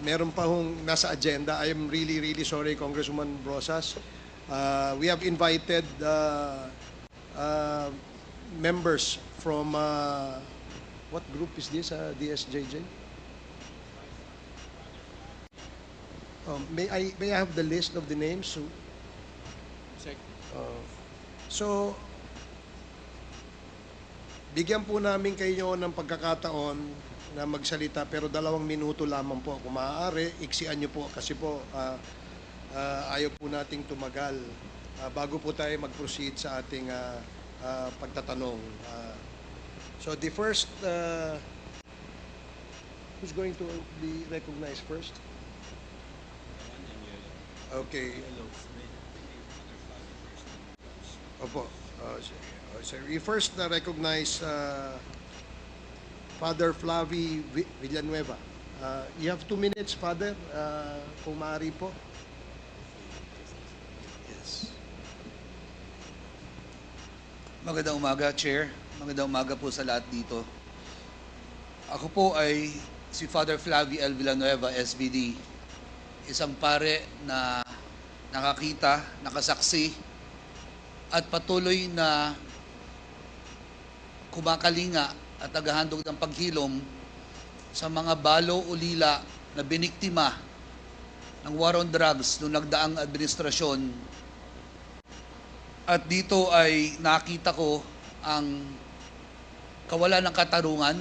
meron pa hong nasa agenda. I am really, really sorry, Congresswoman Brosas. We have invited members from, what group is this, DSJJ? May I have the list of the names? So, bigyan po namin kayo ng pagkakataon na magsalita pero 2 minuto lamang po. Kung maaari, iksian nyo po kasi po ayaw po nating tumagal bago po tayo mag-proceed sa ating pagtatanong. So the first, who's going to be recognized first? Okay. Opo. So we first recognize Father Flavi Villanueva. You have 2 minutes, Father, kung maaari po. Yes. Magandang umaga, Chair. Magandang umaga po sa lahat dito. Ako po ay si Father Flavi L. Villanueva, SVD. Isang pare na nakakita, nakasaksi, at patuloy na kumakalinga at naghahandog ng paghilom sa mga balo ulila na biniktima ng war on drugs noong nagdaang administrasyon. At dito ay nakita ko ang kawalan ng katarungan,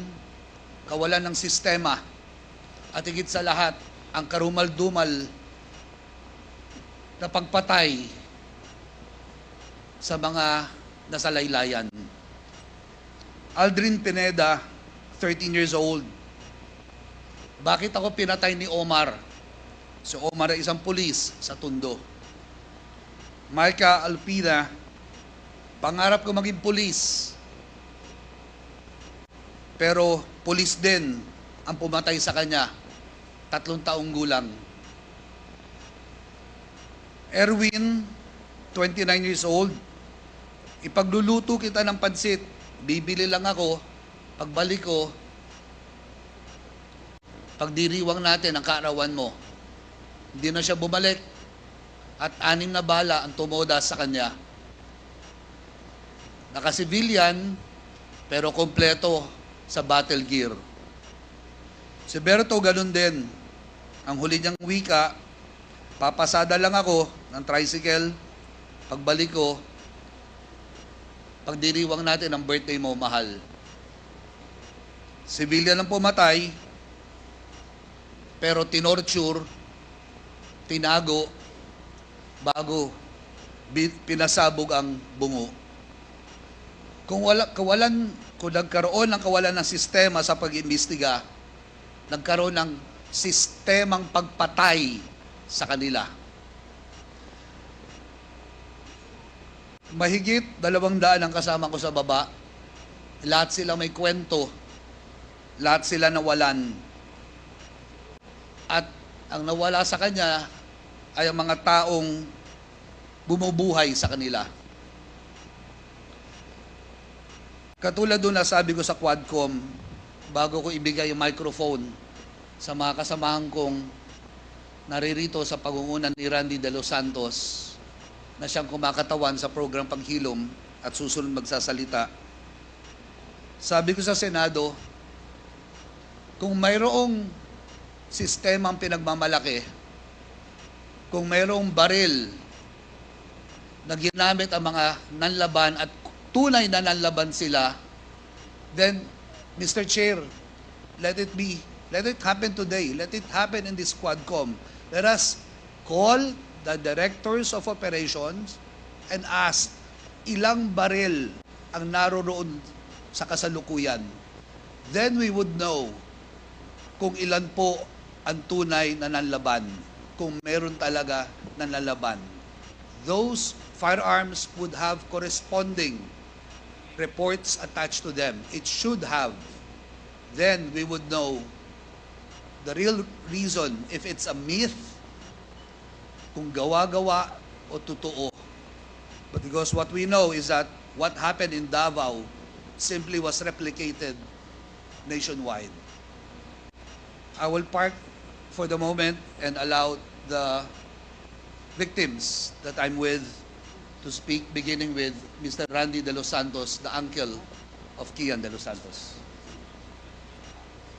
kawalan ng sistema, at higit sa lahat, ang karumal-dumal na pagpatay sa mga nasalaylayan. Aldrin Pineda, 13 years old. Bakit ako pinatay ni Omar? Si Omar ay isang pulis sa Tondo. Micah Alpina, pangarap ko maging pulis. Pero pulis din ang pumatay sa kanya, 3 taong gulang. Erwin, 29 years old. Ipagluluto kita ng pansit, bibili lang ako, pagbalik ko, pagdiriwang natin ang kaarawan mo. Hindi na siya bumalik at 6 na bala ang tumoda sa kanya. Naka-civilian pero kompleto sa battle gear. Si Berto ganun din. Ang huli niyang wika, papasada lang ako ng tricycle, pagbalik ko, pagdiriwang natin ang birthday mo, mahal. Civilian ang pumatay, pero tinorture, tinago, bago pinasabog ang bungo. Kung nagkaroon ng kawalan ng sistema sa pag-imbestiga, nagkaroon ng sistemang pagpatay sa kanila. Mahigit 200 ang kasama ko sa baba. Lahat sila may kwento. Lahat sila nawalan. At ang nawala sa kanya ay ang mga taong bumubuhay sa kanila. Katulad doon na sabi ko sa Quadcom, bago ko ibigay yung microphone sa mga kasamahan kong naririto sa pangunguna ni Randy De Los Santos na siyang kumakatawan sa program Paghilom at susunod magsasalita. Sabi ko sa Senado, kung mayroong sistemang pinagmamalaki, kung mayroong baril na ginamit ang mga nanlaban at tunay na nanlaban sila, then, Mr. Chair, let it happen today. Let it happen in this Quadcom. Let us call the directors of operations and ask ilang baril ang naroroon sa kasalukuyan. Then we would know kung ilan po ang tunay na nanlaban, kung meron talaga nanlalaban. Those firearms would have corresponding reports attached to them. It should have. Then we would know the real reason, if it's a myth, kung gawa-gawa o totoo. But because what we know is that what happened in Davao simply was replicated nationwide. I will park for the moment and allow the victims that I'm with to speak, beginning with Mr. Randy De Los Santos, the uncle of Kian De Los Santos.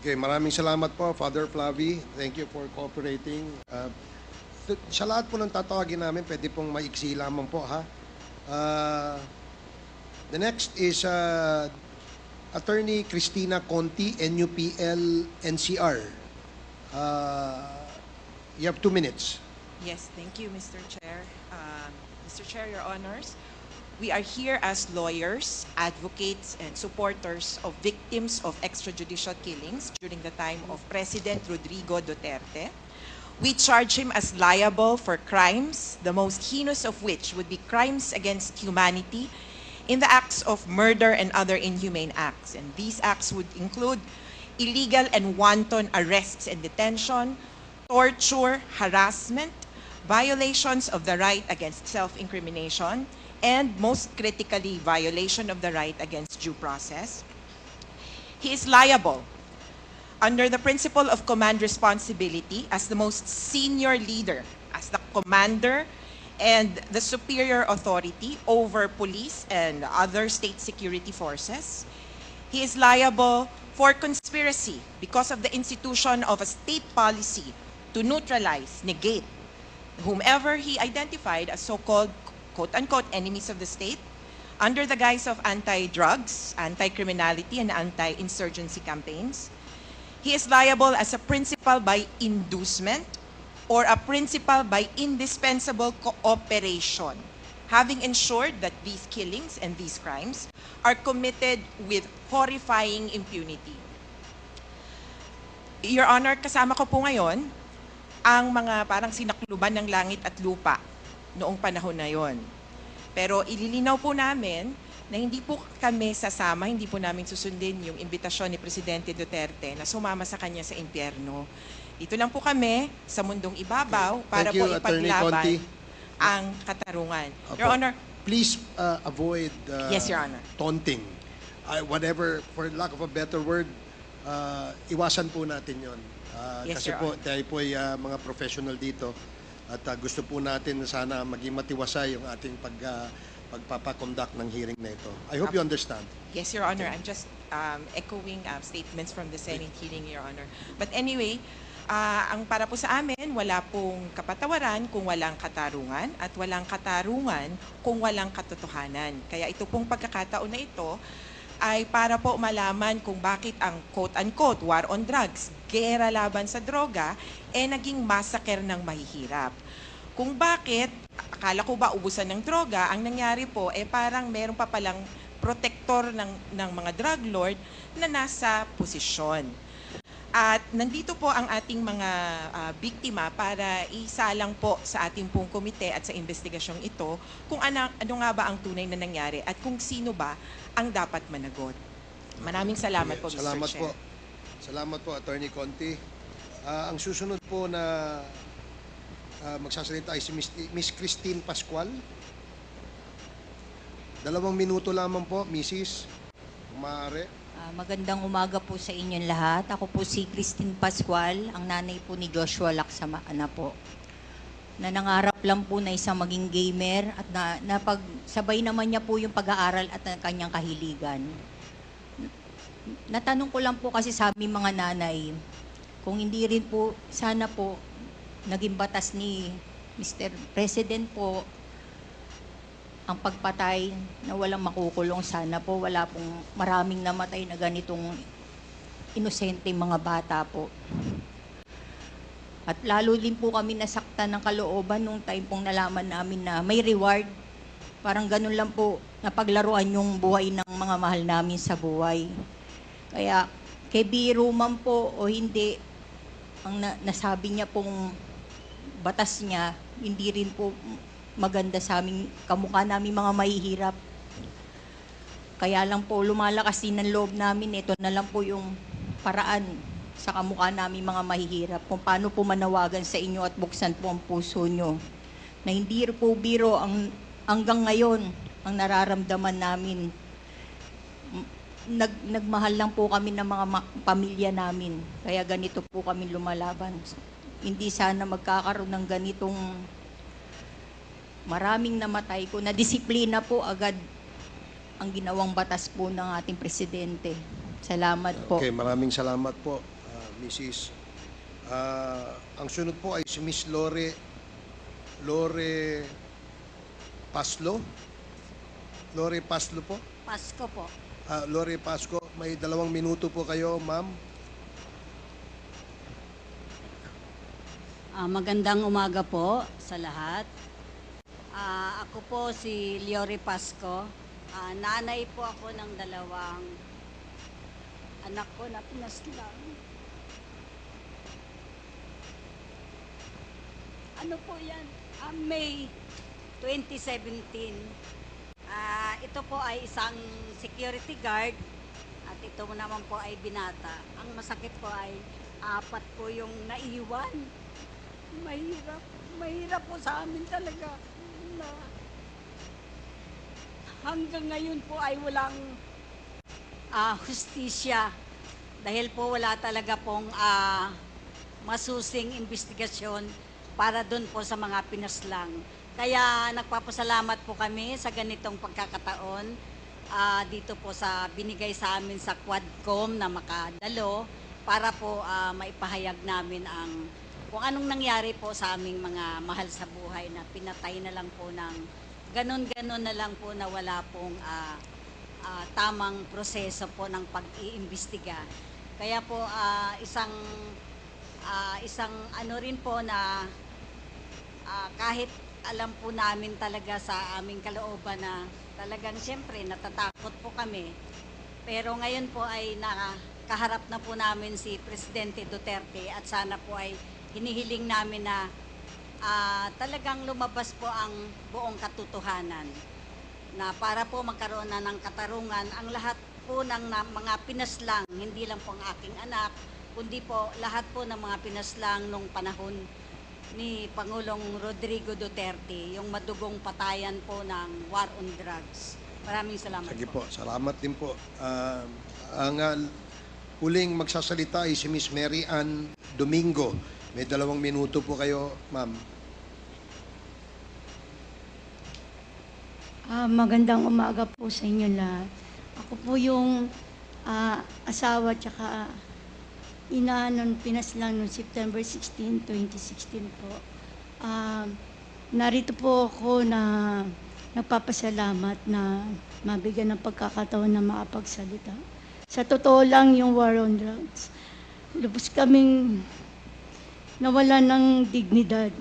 Okay, maraming salamat po, Father Flavi. Thank you for cooperating. Sa lahat po ng tatawagin namin, pwede pong maiksi lamang po, ha? The next is Attorney Cristina Conti, NUPL NCR. You have 2 minutes. Yes, thank you, Mr. Chair. Mr. Chair, Your Honors, we are here as lawyers, advocates, and supporters of victims of extrajudicial killings during the time of President Rodrigo Duterte. We charge him as liable for crimes, the most heinous of which would be crimes against humanity in the acts of murder and other inhumane acts. And these acts would include illegal and wanton arrests and detention, torture, harassment, violations of the right against self-incrimination, and most critically, violation of the right against due process. He is liable under the principle of command responsibility as the most senior leader, as the commander and the superior authority over police and other state security forces. He is liable for conspiracy because of the institution of a state policy to neutralize, negate, whomever he identified as so-called quote-unquote enemies of the state under the guise of anti-drugs, anti-criminality, and anti-insurgency campaigns. He is liable as a principal by inducement or a principal by indispensable cooperation, having ensured that these killings and these crimes are committed with horrifying impunity. Your Honor, kasama ko po ngayon ang mga parang sinakluban ng langit at lupa noong panahon na yon. Pero ililinaw po namin na hindi po kami sasama, hindi po namin susundin yung imbitasyon ni Presidente Duterte na sumama sa kanya sa impyerno. Dito lang po kami sa mundong ibabaw para Thank you, po Attorney ipaglaban Conti. ang katarungan. Opo. Your Honor, Please avoid Yes, Your Honor. taunting. Whatever, for lack of a better word, iwasan po natin yon. Yes, Kasi Your po, tayo po ay mga professional dito at gusto po natin na sana maging matiwasay yung ating pagpapakonduct ng hearing na ito. I hope you understand. yes, Your Honor. I'm just echoing statements from the Senate hearing, Your Honor. But anyway, ang para po sa amin, wala pong kapatawaran kung walang katarungan at walang katarungan kung walang katotohanan. Kaya ito pong pagkakataon na ito ay para po malaman kung bakit ang quote-unquote war on drugs, gera laban sa droga, naging massacre ng mahihirap. Kung bakit, akala ko ba ubusan ng droga, ang nangyari po, parang meron pa palang protector ng mga drug lord na nasa posisyon. At nandito po ang ating mga biktima para isalang po sa ating pong komite at sa investigasyong ito kung ano nga ba ang tunay na nangyari at kung sino ba ang dapat managot. Maraming salamat po, Mr. Salamat Chair. po. Salamat po, Attorney Conti. Ang susunod po na magsasalita ay si Miss Christine Pascual. 2 minuto lamang po, Mrs. Kung maaari. Magandang umaga po sa inyong lahat. Ako po si Christine Pascual, ang nanay po ni Joshua Lacsamana po. Na nangarap lang po na isang maging gamer at napagsabay naman niya po yung pag-aaral at ang kanyang kahiligan. Natanong ko lang po kasi sa aming mga nanay, kung hindi rin po, sana po, naging batas ni Mr. President po, ang pagpatay na walang makukulong, sana po wala pong maraming namatay na ganitong inosente mga bata po. At lalo din po kami nasaktan ng kalooban nung time pong nalaman namin na may reward. Parang ganun lang po, napaglaruan yung buhay ng mga mahal namin sa buhay. Kaya, kay biro man po o hindi, ang nasabi niya pong batas niya, hindi rin po maganda sa aming kamukha namin mga mahihirap. Kaya lang po lumalakas din ang loob namin. Ito na lang po yung paraan sa kamukha namin mga mahihirap kung paano po manawagan sa inyo at buksan po ang puso nyo. Na hindi po biro ang hanggang ngayon ang nararamdaman namin. Nagmahal lang po kami ng mga pamilya namin. Kaya ganito po kami lumalaban. hindi sana magkakaroon ng ganitong maraming namatay kung nadisiplina po agad ang ginawang batas po ng ating presidente. Salamat po. Okay, maraming salamat po, Mrs. Ang sunod po ay si Miss Lore Paslo. Lore Paslo po. Pasko po. Lore Pasco, may 2 minuto po kayo, ma'am. Magandang umaga po sa lahat. Ako po si Liori Pasco. Nanay po ako ng 2 anak ko na pinaslang. Ano po yan? May 2017. Ito po ay isang security guard at ito naman po ay binata. Ang masakit po ay 4 po yung naiwan. Mahirap po sa amin talaga na hanggang ngayon po ay walang hustisya dahil po wala talaga pong masusing investigasyon para doon po sa mga pinaslang. Kaya nagpapasalamat po kami sa ganitong pagkakataon dito po sa binigay sa amin sa Quadcom na makadalo para po maipahayag namin kung anong nangyari po sa aming mga mahal sa buhay na pinatay na lang po ng ganon-ganon na lang po na wala pong tamang proseso po ng pag-iimbestiga. Kaya po isang ano rin po na kahit alam po namin talaga sa aming kalooban na talagang siyempre natatakot po kami. Pero ngayon po ay nakaharap na po namin si Presidente Duterte at sana po ay hinihiling namin na talagang lumabas po ang buong katotohanan na para po magkaroon na ng katarungan ang lahat po ng mga pinaslang, hindi lang po ang aking anak, kundi po lahat po ng mga pinaslang nung panahon ni Pangulong Rodrigo Duterte, yung madugong patayan po ng war on drugs. Maraming salamat Sige po. po, salamat din po. Ang huling magsasalita ay si Miss Mary Ann Domingo. May 2 minuto po kayo, ma'am. Magandang umaga po sa inyo lahat. Ako po yung asawa tsaka ina nun pinaslang noong September 16, 2016 po. Narito po ako na nagpapasalamat na mabigyan ng pagkakataon na makapagsalita. Sa totoo lang yung war on drugs, lubos kaming nawala ng dignidad.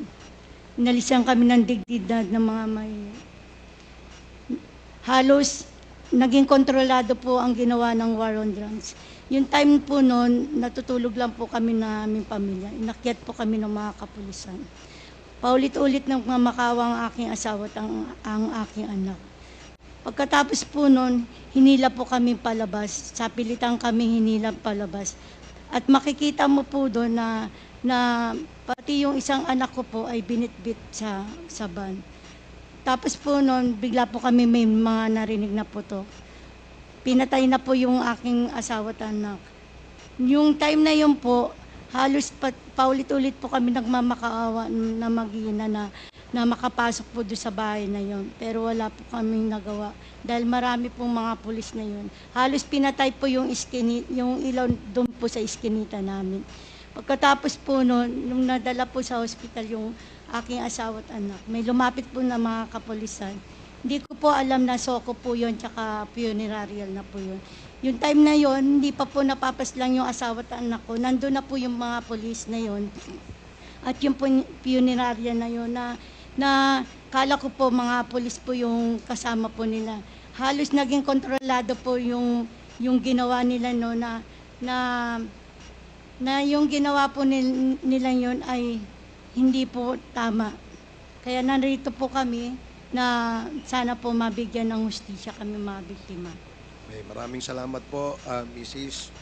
Inalisan kami ng dignidad ng mga may halos naging kontrolado po ang ginawa ng war on drugs. Yung time po noon, natutulog lang po kami na aming pamilya. Inakyat po kami ng mga kapulisan. Paulit-ulit ng mamakawang ang aking asawa at ang aking anak. Pagkatapos po noon, hinila po kami palabas. Sa pilitan kami hinila palabas. At makikita mo po doon na pati yung isang anak ko po ay binitbit sa van. Tapos po noon, bigla po kami may mga narinig na putok. Pinatay na po yung aking asawa at anak. Yung time na yun po, halos paulit-ulit po kami nagmamakaawa na mag-ina na makapasok po doon sa bahay na yun. Pero wala po kaming nagawa dahil marami pong mga pulis na yun. Halos pinatay po yung ilaw doon po sa iskinita namin. Pagkatapos po noon, nung nadala po sa hospital yung aking asawa at anak, may lumapit po na mga kapulisan. Hindi ko po alam na soko po yun, tsaka funerarial na po yun. Yung time na yun, hindi pa po napapaslang yung asawa at anak ko. Nandun na po yung mga polis na yun. At yung funerarial na yun, na kala ko po mga polis po yung kasama po nila. Halos naging kontrolado po yung ginawa nila no, na yung ginawa po nila yun ay hindi po tama. Kaya narito po kami na sana po mabigyan ng hustisya kami mga biktima. Maraming salamat po, Mrs.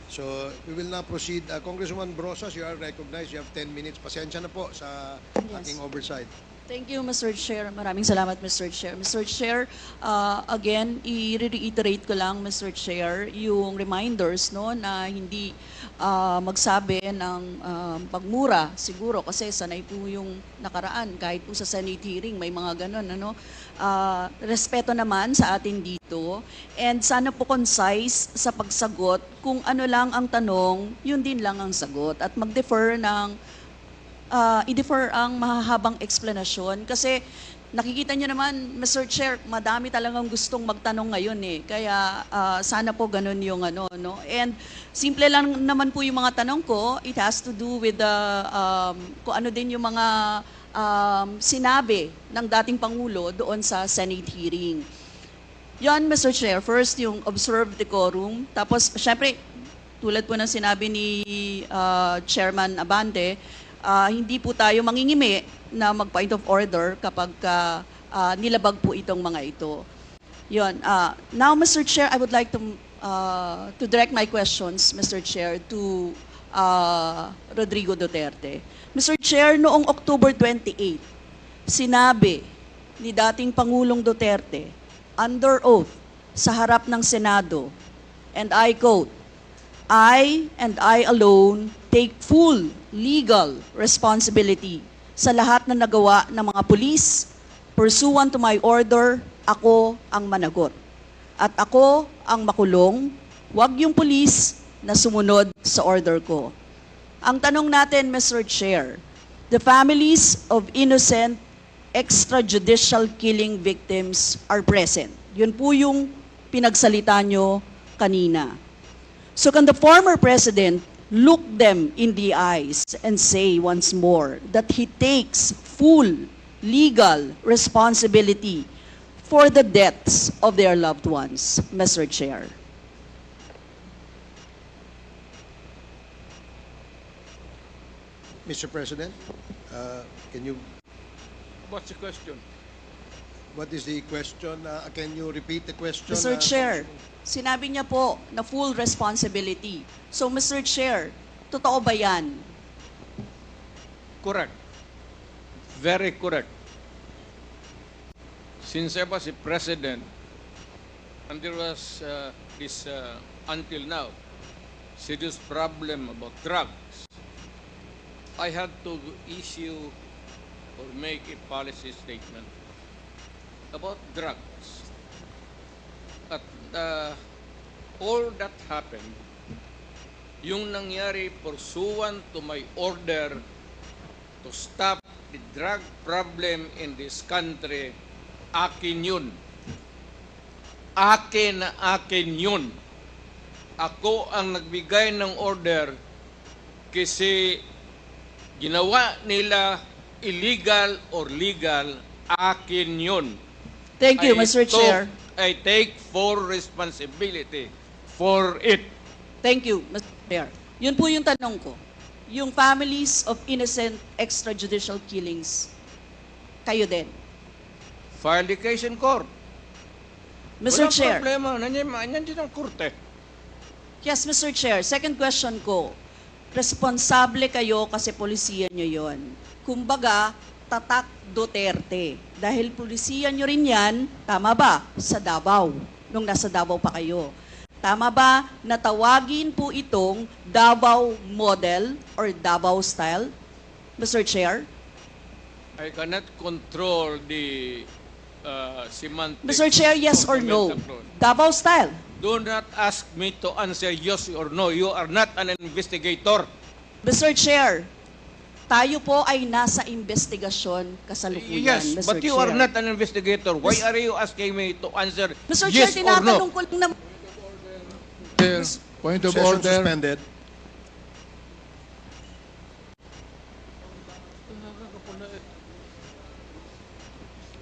So, we will now proceed. Congresswoman Brosas, you are recognized. You have 10 minutes. Pasensya na po sa aking oversight. Thank you, Mr. Chair. Maraming salamat, Mr. Chair. Mr. Chair, again, i-reiterate ko lang, Mr. Chair, yung reminders no, na hindi magsabi ng pagmura, siguro, kasi sanay po yung nakaraan, kahit po sa Senate hearing, may mga ganun. Ano? Respeto naman sa atin dito, and sana po concise sa pagsagot, kung ano lang ang tanong, yun din lang ang sagot, at mag-defer ng i-defer ang mahahabang explanation kasi nakikita niyo naman, Mr. Chair, madami talagang gustong magtanong ngayon eh. Kaya sana po ganun yung ano, no? And simple lang naman po yung mga tanong ko. It has to do with the, kung ano din yung mga sinabi ng dating Pangulo doon sa Senate hearing. Yan, Mr. Chair. First, yung observe decorum. Tapos, syempre, tulad po ng sinabi ni Chairman Abante, hindi po tayo mangingimi na mag-point of order kapag nilabag po itong mga ito. Yun. Now, Mr. Chair, I would like to direct my questions, Mr. Chair, to Rodrigo Duterte. Mr. Chair, noong October 28, sinabi ni dating Pangulong Duterte, under oath, sa harap ng Senado, and I quote, I and I alone take full legal responsibility sa lahat na nagawa ng mga pulis. Pursuant to my order, ako ang managot. At ako ang makulong, wag yung pulis na sumunod sa order ko. Ang tanong natin, Mr. Chair, the families of innocent extrajudicial killing victims are present. Yun po yung pinagsalita nyo kanina. So can the former president look them in the eyes and say once more that he takes full legal responsibility for the deaths of their loved ones, Mr. Chair? Mr. President, can you, What's the question? what is the question? Can you repeat the question? Mr. Chair, sinabi niya po na full responsibility. So, Mr. Chair, totoo ba yan? Correct. Very correct. Since I was a president, and there was this, until now, serious problem about drugs, I had to issue or make a policy statement about drugs. At all that happened, yung nangyari pursuant to my order to stop the drug problem in this country, akin yun. Akin na akin yun. Ako ang nagbigay ng order kasi ginawa nila illegal or legal, akin yun. Thank you, Mr. Chair. I take full responsibility for it. Thank you, Mr. Chair. Yun po yung tanong ko. Yung families of innocent extrajudicial killings, kayo din. File the case in court. Mr. Walang Chair. problema. Nandiyan ang korte. Yes, Mr. Chair. Second question ko. Responsable kayo kasi polisiyan nyo yon. Kumbaga, tatak Duterte. Dahil polisiyan nyo rin yan, tama ba, sa Davao, nung nasa Davao pa kayo. Tama ba na tawagin po itong Davao model or Davao style, Mr. Chair? I cannot control the semantics. Mr. Chair, yes of or the no? metaphor. Davao style. Do not ask me to answer yes or no. You are not an investigator. Mr. Chair, tayo po ay nasa investigasyon kasalukuyan, Yes, Mr. but you Chair. are not an investigator. Why are you asking me to answer Mr. Chair, yes or tinatanong no? ko lang naman. Chair, point of Session order. suspended.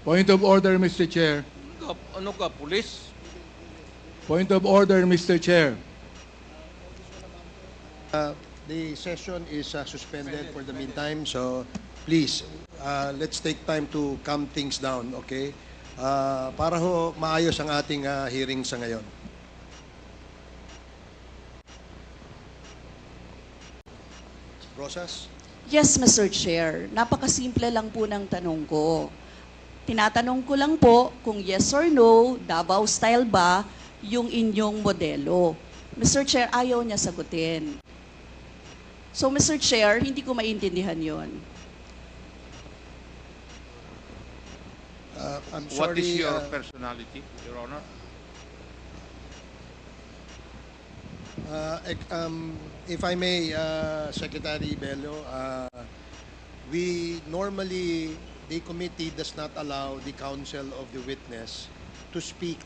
Point of order, Mr. Chair. Ano ka, pulis? Point of order, Mr. Chair. The session is suspended for the meantime, so please, let's take time to calm things down, okay? Para ho maayos ang ating hearing sa ngayon. Rosas? Yes, Mr. Chair. Napakasimple lang po ng tanong ko. Tinatanong ko lang po kung yes or no, Davao style ba yung inyong modelo. Mr. Chair, ayaw niya sagutin. So, Mr. Chair, hindi ko maintindihan yon. I'm What is sorry, your personality, Your Honor? if I may, Secretary Bello, we normally, the committee does not allow the counsel of the witness to speak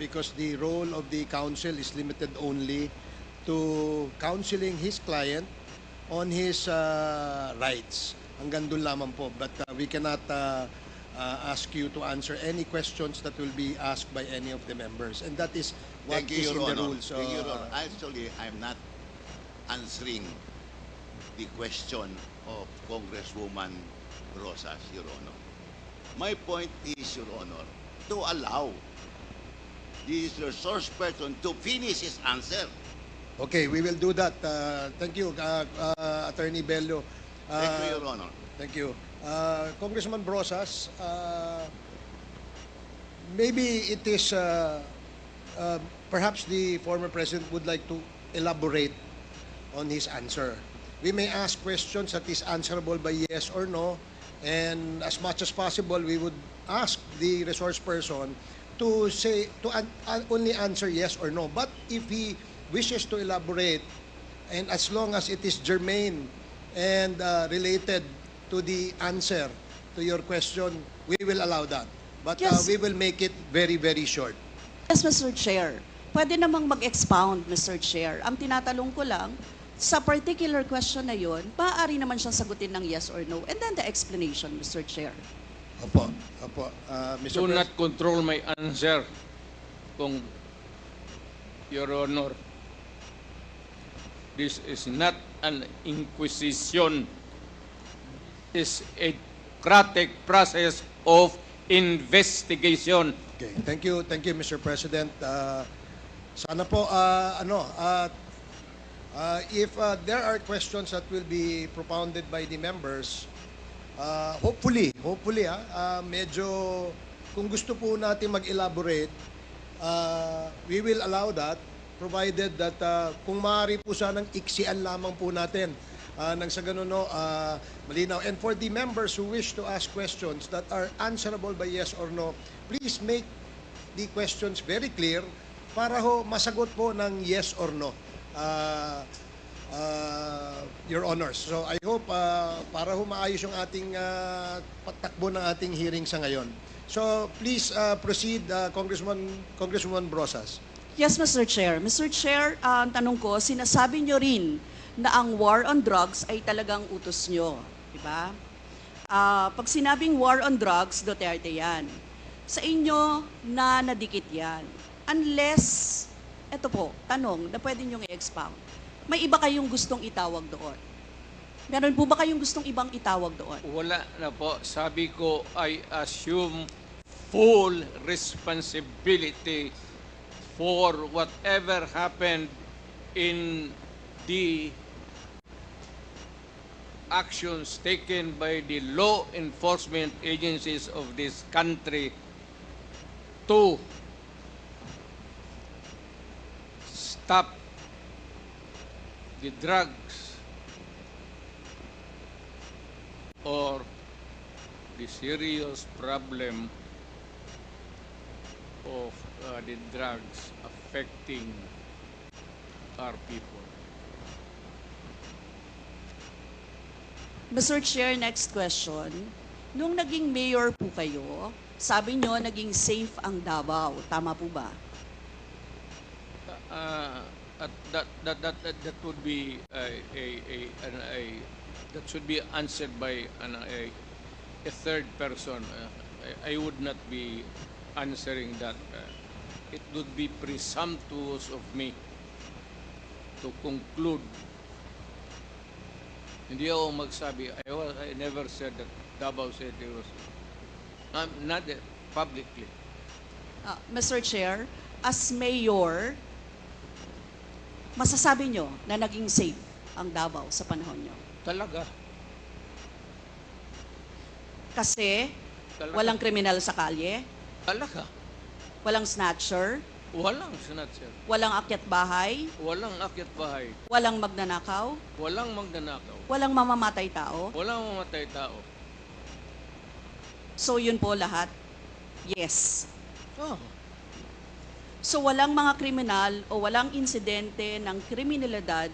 because the role of the counsel is limited only to counseling his client on his rights. Hanggang doon lamang po. But we cannot ask you to answer any questions that will be asked by any of the members. And that is what Thank you, is Your in the Honor. rules. Thank you, Your Honor. Actually, I'm not answering the question of Congresswoman Rosas, Your Honor. My point is, Your Honor, to allow the resource person to finish his answer. Okay, we will do that. Thank you, Attorney Bello. Thank you, Your Honor. Thank you. Congressman Brosas, maybe it is perhaps the former president would like to elaborate on his answer. We may ask questions that is answerable by yes or no, and as much as possible, we would ask the resource person to say only answer yes or no. But if he wishes to elaborate, and as long as it is germane and related to the answer to your question, we will allow that. But Yes. we will make it very, very short. Yes, Mr. Chair. Pwede namang mag-expound, Mr. Chair. Ang tinatanong ko lang, sa particular question na yun, maaari naman siyang sagutin ng yes or no. And then the explanation, Mr. Chair. Opo, opo. Mr. Do Pres- not control my answer, kung Your Honor. This is not an inquisition. This is a democratic process of investigation. Okay, thank you, Mr. President. Sana po, if there are questions that will be propounded by the members, hopefully, medyo, kung gusto po natin mag-elaborate, we will allow that, provided that kung maaari po sanang iksian lamang po natin nang sa ganun, malinaw. And for the members who wish to ask questions that are answerable by yes or no, please make the questions very clear para ho masagot po ng yes or no, Your Honors. So I hope para ho maayos yung ating patakbo ng ating hearing sa ngayon. So please proceed, Congresswoman Brosas. Yes, Mr. Chair. Mr. Chair, ang tanong ko, sinasabi nyo rin na ang war on drugs ay talagang utos nyo. Diba? Pag sinabing war on drugs, Duterte yan. Sa inyo na nadikit yan. Unless, eto po, tanong na pwede nyo i-expound. May iba kayong gustong itawag doon? Meron po ba kayong gustong ibang itawag doon? Wala na po. Sabi ko, I assume full responsibility for whatever happened in the actions taken by the law enforcement agencies of this country to stop the drugs or the serious problem of the drugs affecting our people. Mr. Chair, next question. Nung naging mayor po kayo, sabi nyo naging safe ang Davao. Tama po ba? That would be that should be answered by a third person. I would not be answering that. It would be presumptuous of me to conclude. Hindi ako magsabi. I never said that Davao said it was. Not publicly. Mr. Chair, as mayor, masasabi nyo na naging safe ang Davao sa panahon nyo? Talaga. Kasi Talaga. walang kriminal sa kalye, Talaga. walang snatcher, Walang snatcher. walang akyat bahay, Walang akyat bahay. walang magnanakaw, Walang magnanakaw. walang mamamatay tao. Walang mamatay tao. So yun po lahat. Yes. Oh. So walang mga kriminal o walang insidente ng kriminalidad.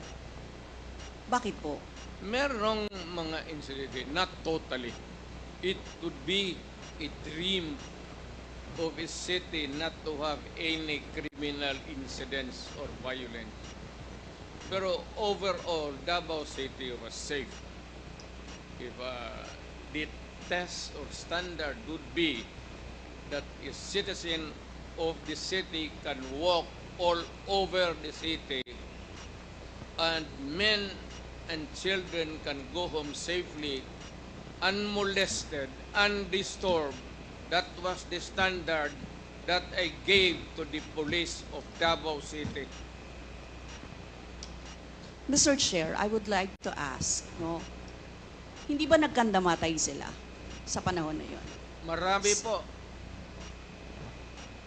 Bakit po? Merong mga incident, not totally. It could be a dream of a city not to have any criminal incidents or violence. Pero overall, Davao City was safe. If the test or standard would be that a citizen of the city can walk all over the city and men and children can go home safely, unmolested, undisturbed. That was the standard that I gave to the police of Davao City. Mr. Chair, I would like to ask, no? Hindi ba nagkandamatay sila sa panahon na yon? Marami po.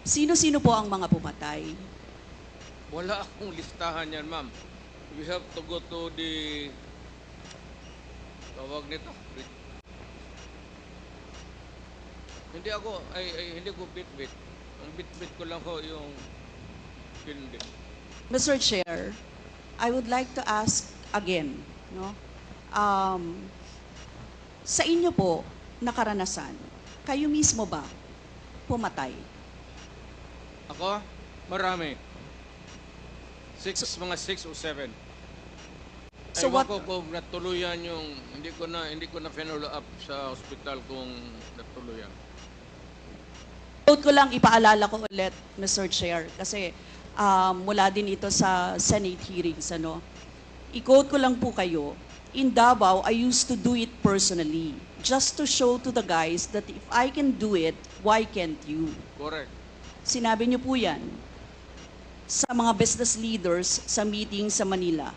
Sino-sino po ang mga pumatay? Wala akong listahan yan, ma'am. We have to go to the tawag nito. Hindi ko bit-bit. Ang bit-bit ko lang ho yung hindi. Mr. Chair, I would like to ask again, no? Sa inyo po na karanasan, kayo mismo ba pumatay? Ako? Marami. Mga 6 o 7. So Ewan what- ko kung natuluyan yung hindi ko na follow up sa hospital kung natuluyan. Quote ko lang, ipaalala ko ulit, Mr. Chair, kasi mula din ito sa Senate hearings, ano? I-quote ko lang po kayo, in Davao, I used to do it personally, just to show to the guys that if I can do it, why can't you? Correct. Sinabi niyo po yan sa mga business leaders sa meeting sa Manila.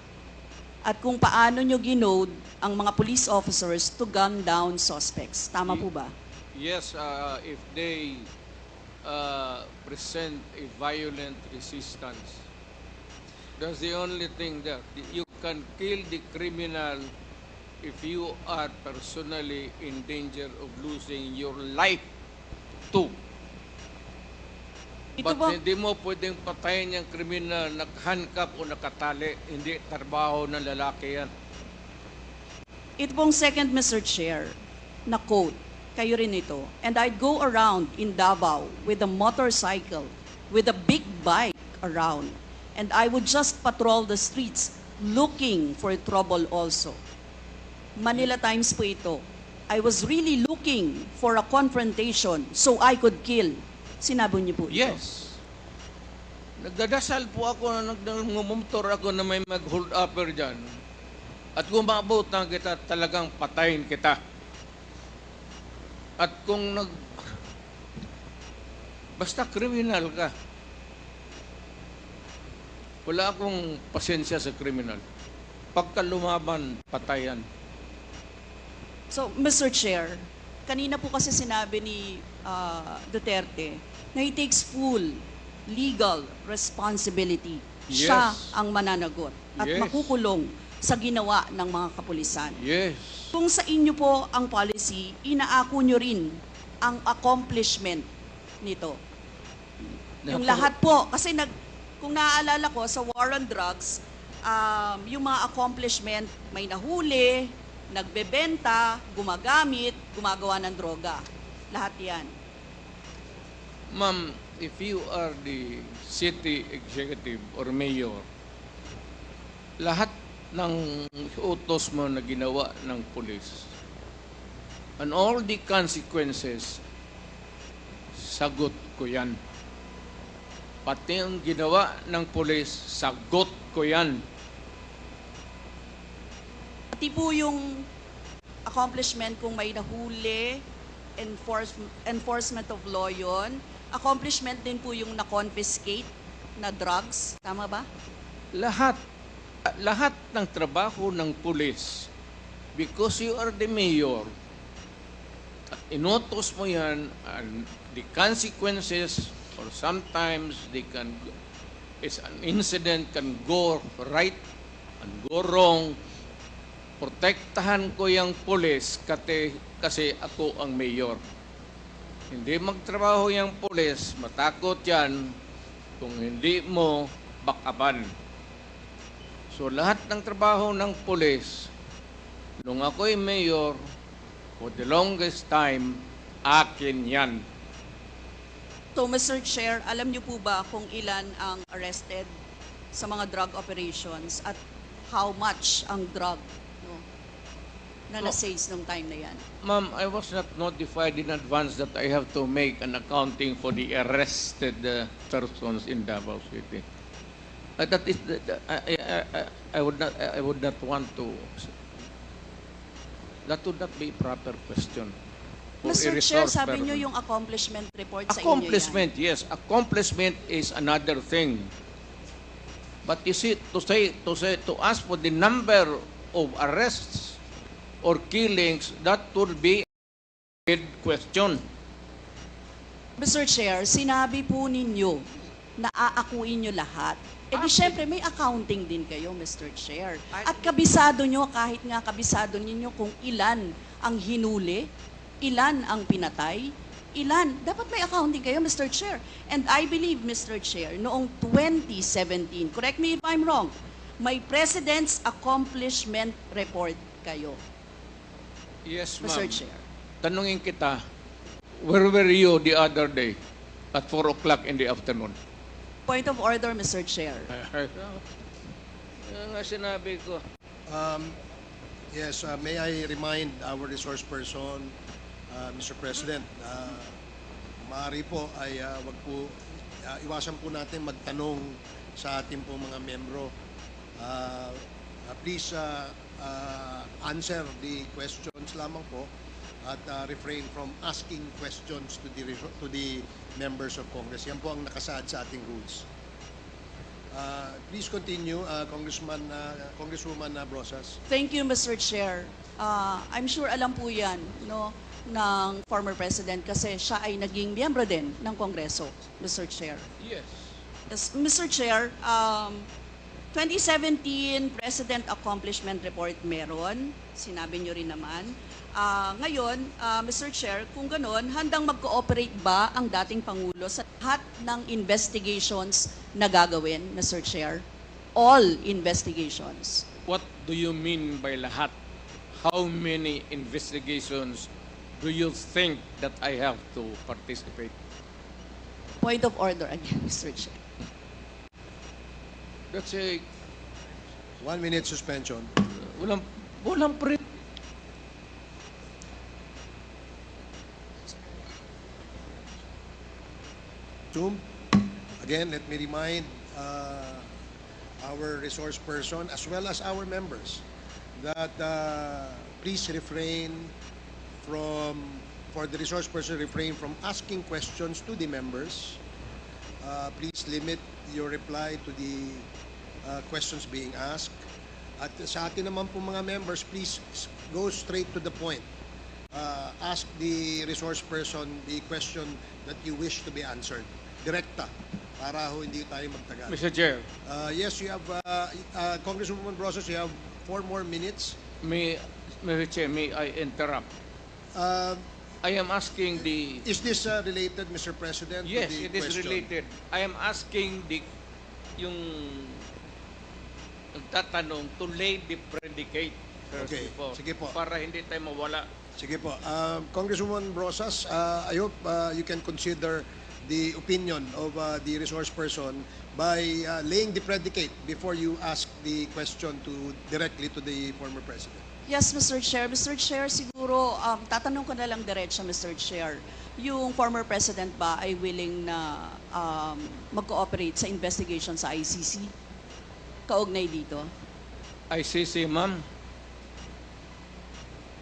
At kung paano niyo ginode ang mga police officers to gun down suspects. Tama po ba? Yes, if they present a violent resistance, that's the only thing there. You can kill the criminal if you are personally in danger of losing your life too. Ito But ba, hindi mo pwedeng patayin yung kriminal nakahandcuff o nakatali. Hindi trabaho ng lalaki yan. ito pong second, Mr. Chair, na quote, kayo rin ito. And I'd go around in Davao with a motorcycle, with a big bike around. And I would just patrol the streets looking for trouble also. Manila Times po ito. I was really looking for a confrontation so I could kill. Sinabi niyo po ito. Yes. Nagdadasal po ako na nagmumotor ako na may mag-hold upper dyan. At kung maabutan kita, talagang patayin kita. At kung basta kriminal ka, wala akong pasensya sa kriminal. Pagka lumaban, patayan. So, Mr. Chair, kanina po kasi sinabi ni Duterte na he takes full legal responsibility. Yes. Siya ang mananagot at Yes. makukulong sa ginawa ng mga kapulisan. Yes. Kung sa inyo po ang policy, inaako nyo rin ang accomplishment nito. Yung lahat po, kasi kung naaalala ko sa war on drugs, yung mga accomplishment, may nahuli, nagbebenta, gumagamit, gumagawa ng droga. Lahat yan. Ma'am, if you are the city executive or mayor, lahat ng utos mo na ginawa ng police and all the consequences, sagot ko yan. Pati ang ginawa ng police, sagot ko yan. Pati po yung accomplishment kung may nahuli, enforcement of law yun. Accomplishment din po yung na-confiscate na drugs. Tama ba? Lahat ng trabaho ng pulis because you are the mayor, at inutos mo yan, and the consequences, or sometimes it's an incident can go right and go wrong. Protektahan ko yung pulis kasi ako ang mayor. Hindi magtrabaho yung pulis, matakot yan kung hindi mo bakapan. So lahat ng trabaho ng pulis, nung ako'y mayor, for the longest time, akin yan. So, Mr. Chair, alam niyo po ba kung ilan ang arrested sa mga drug operations at how much ang drug na na-seize nung time na yan? Ma'am, I was not notified in advance that I have to make an accounting for the arrested persons in Davao City. That is, I would not want to. That would not be a proper question. For a Mr. Chair, resource sabi person. niyo yung accomplishment report sa inyo yan. Accomplishment, yes. Accomplishment is another thing. But you see, to ask for the number of arrests or killings, that would be a question. Mr. Chair, sinabi po ninyo na aakuin nyo lahat. Eh di syempre may accounting din kayo, Mr. Chair. At kabisado nyo, kahit nga kabisado ninyo kung ilan ang hinuli, ilan ang pinatay, ilan. Dapat may accounting kayo, Mr. Chair. And I believe, Mr. Chair, noong 2017, correct me if I'm wrong, may President's Accomplishment Report kayo, Yes, Mr. ma'am. Chair. Tanungin kita, where were you the other day at 4 o'clock in the afternoon? Point of order, Mr. Chair. Yan nga sinabi ko. Yes, may I remind our resource person, Mr. President, maaari po ay wag po, iwasan po natin magtanong sa ating po mga membro. Please answer the questions lamang po at refrain from asking questions to the members of Congress. Yan po ang nakasaad sa ating rules. Please continue, Congresswoman Brosas. Thank you, Mr. Chair. I'm sure alam po yan no, ng former President kasi siya ay naging miyembro din ng Kongreso, Mr. Chair. Yes. Yes, Mr. Chair, 2017 President Accomplishment Report meron, sinabi nyo rin naman. Ngayon, Mr. Chair, kung ganon, handang mag-cooperate ba ang dating Pangulo sa lahat ng investigations na gagawin, Mr. Chair? All investigations. What do you mean by lahat? How many investigations do you think that I have to participate? Point of order again, Mr. Chair. That's a 1 minute suspension. walang pre. Zoom. Again, let me remind our resource person as well as our members that please refrain from, for the resource person, refrain from asking questions to the members. Please limit your reply to the questions being asked. At sa atin naman po mga members, please go straight to the point. Ask the resource person the question that you wish to be answered. Direkta, para ho hindi tayo magtagal. Mr. Chair, Yes, you have, Congresswoman Brosas, you have 4 more minutes. Mr. Chair, may I interrupt? I am asking the... Is this related, Mr. President, Yes, to the it is question? related. I am asking yung nagtatanong to lay the predicate first Okay, before, sige po. para hindi tayo mawala. Sige po. Congresswoman Brosas, I hope you can consider the opinion of the resource person by laying the predicate before you ask the question directly to the former president. Yes, Mr. Chair. Mr. Chair, siguro, tatanong ko na lang diretso, Mr. Chair. Yung former president ba ay willing na mag-cooperate sa investigation sa ICC? Kaugnay dito? ICC, ma'am.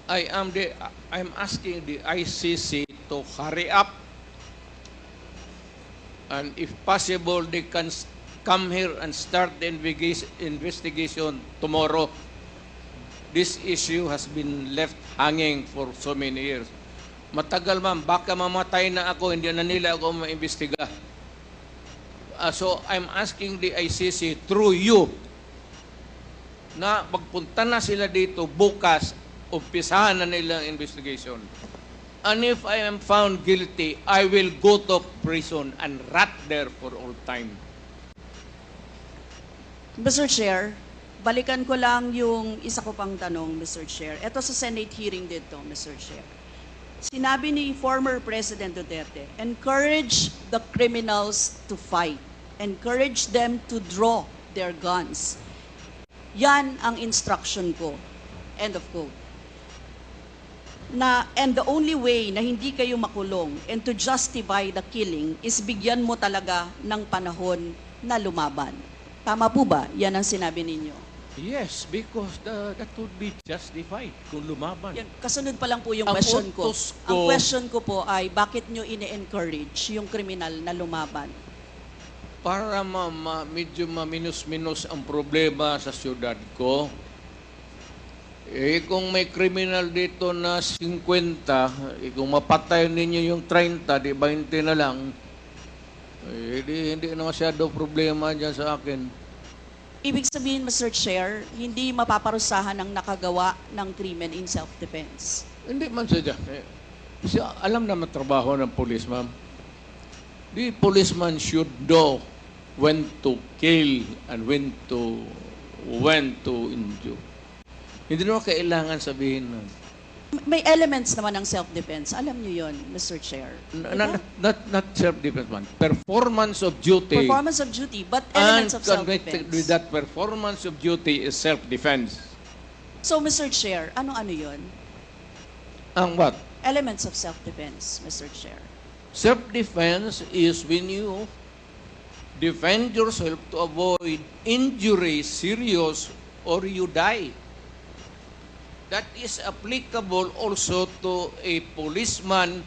I'm asking the ICC to hurry up, and if possible, they can come here and start the investigation tomorrow. this issue has been left hanging for so many years. Matagal, ma'am. Baka mamatay na ako, hindi na nila ako maimbestiga. So, I'm asking the ICC through you na magpunta na sila dito bukas, umpisahan na nila ang investigation. And if I am found guilty, I will go to prison and rot there for all time. Mr. Chair, balikan ko lang yung isa ko pang tanong, Mr. Chair. Ito sa Senate hearing dito, Mr. Chair. Sinabi ni former President Duterte, encourage the criminals to fight. Encourage them to draw their guns. Yan ang instruction ko. End of quote. And the only way na hindi kayo makulong and to justify the killing is bigyan mo talaga ng panahon na lumaban. Tama po ba? Yan ang sinabi ninyo. Yes, because that would be justified kung lumaban. Yan, kasunod pa lang po yung Ang question ko. utos ko- Ang question ko po ay, bakit nyo ine-encourage yung kriminal na lumaban? Para medyo maminus-minus ang problema sa syudad ko. Kung may criminal dito na 50, kung mapatay ninyo yung 30, di 20 na lang, hindi na masyado problema dyan sa akin. Ibig sabihin, Mr. Chair, hindi mapaparusahan ang nakagawa ng krimen in self-defense. Hindi man siya. Siya alam naman trabaho ng police, ma'am. The policeman should know when to kill and when to injure. Hindi naman kailangan sabihin nun. May elements naman ng self-defense. Alam niyo yon, Mr. Chair. Not self-defense, man. Performance of duty. Performance of duty, but And elements of connected with self-defense. that performance of duty is self-defense. So, Mr. Chair, ano-ano yon? Ang what? Elements of self-defense, Mr. Chair. Self-defense is when you defend yourself to avoid injury, serious, or you die. That is applicable also to a policeman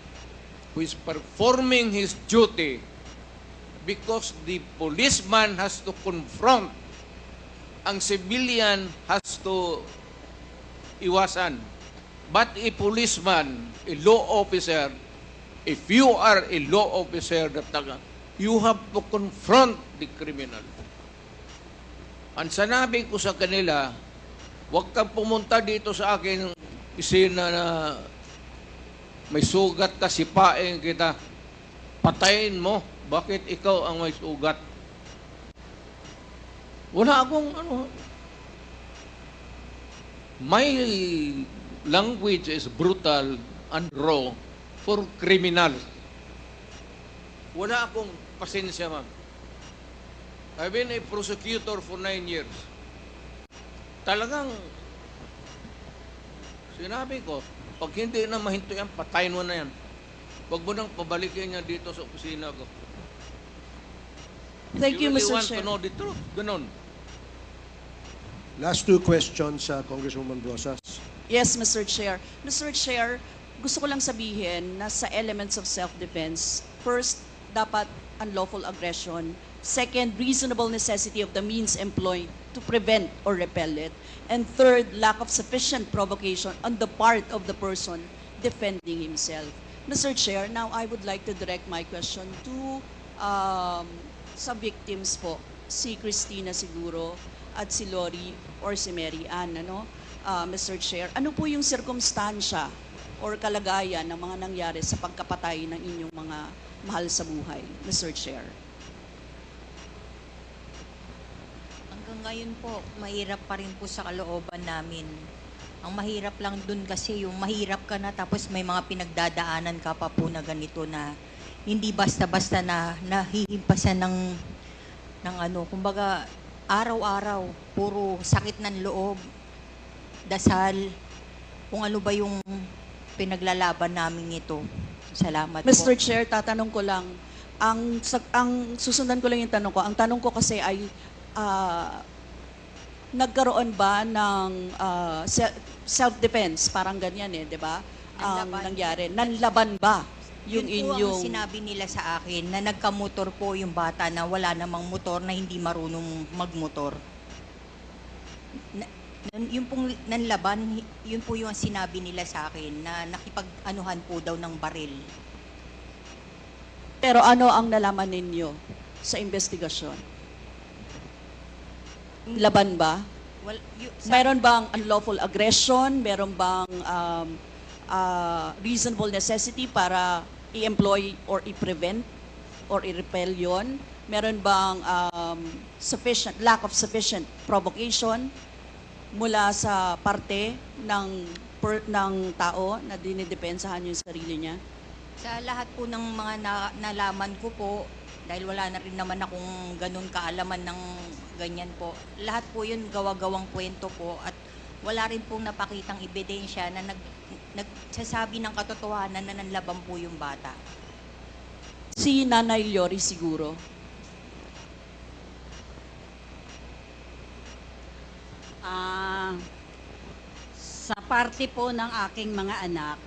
who is performing his duty, because the policeman has to confront, ang civilian has to iwasan. But a policeman, a law officer, if you are a law officer, you have to confront the criminal. Ang sanabi ko sa kanila, huwag kang pumunta dito sa akin isina na may sugat ka, sipain kita, patayin mo. Bakit ikaw ang may sugat? Wala akong my language is brutal and raw for criminals. Wala akong pasensya, ma'am. I've been a prosecutor for 9 years. Talagang sinabi ko, pag hindi na mahinto yan, patayin mo na yan. Huwag mo nang pabalikin niya dito sa opisina ko. Thank you, really Mr. want Chair. to know the truth. Ganon. Last two questions, Congresswoman Rosas. Yes, Mr. Chair. Mr. Chair, gusto ko lang sabihin na sa elements of self-defense, first, dapat unlawful aggression. Second, reasonable necessity of the means employed to prevent or repel it. And third, lack of sufficient provocation on the part of the person defending himself. Mr. Chair, now I would like to direct my question to sa victims po, si Christina siguro at si Lori or si Mary Ann, Mr. Chair. Ano po yung sirkumstansya or kalagayan ng mga nangyari sa pagkapatay ng inyong mga mahal sa buhay, Mr. Chair? Hanggang ngayon po, mahirap pa rin po sa kalooban namin. Ang mahirap lang dun kasi yung mahirap ka na tapos may mga pinagdadaanan ka pa po na ganito na hindi basta-basta na nahihimpasan ng kumbaga araw-araw, puro sakit ng loob, dasal, kung ano ba yung pinaglalaban namin ito. Salamat po. Mr. Chair, tatanong ko lang, ang susundan ko lang yung tanong ko. Ang tanong ko kasi ay, nagkaroon ba ng self-defense? Parang ganyan di ba? Ang nangyari. Nanlaban ba yung Yun po inyong... ang sinabi nila sa akin na nagkamotor po yung bata na wala namang motor na hindi marunong magmotor. Yung pong nanlaban, yun po yung sinabi nila sa akin na nakipag-anuhan po daw ng baril. Pero ano ang nalaman ninyo sa investigasyon? Laban ba? Well, Meron bang unlawful aggression? Meron bang reasonable necessity para i-employ or i-prevent or i-repel yun? Meron bang lack of sufficient provocation mula sa parte ng tao na dinidepensahan yung sarili niya? Sa lahat po ng mga nalaman ko po, dahil wala na rin naman akong ganun kaalaman ng ganyan po, lahat po yun gawa-gawang kwento po at wala rin pong napakitang ebidensya na nagsasabi ng katotohanan na nanlaban po yung bata. Si Nanay Lori siguro. Sa parte po ng aking mga anak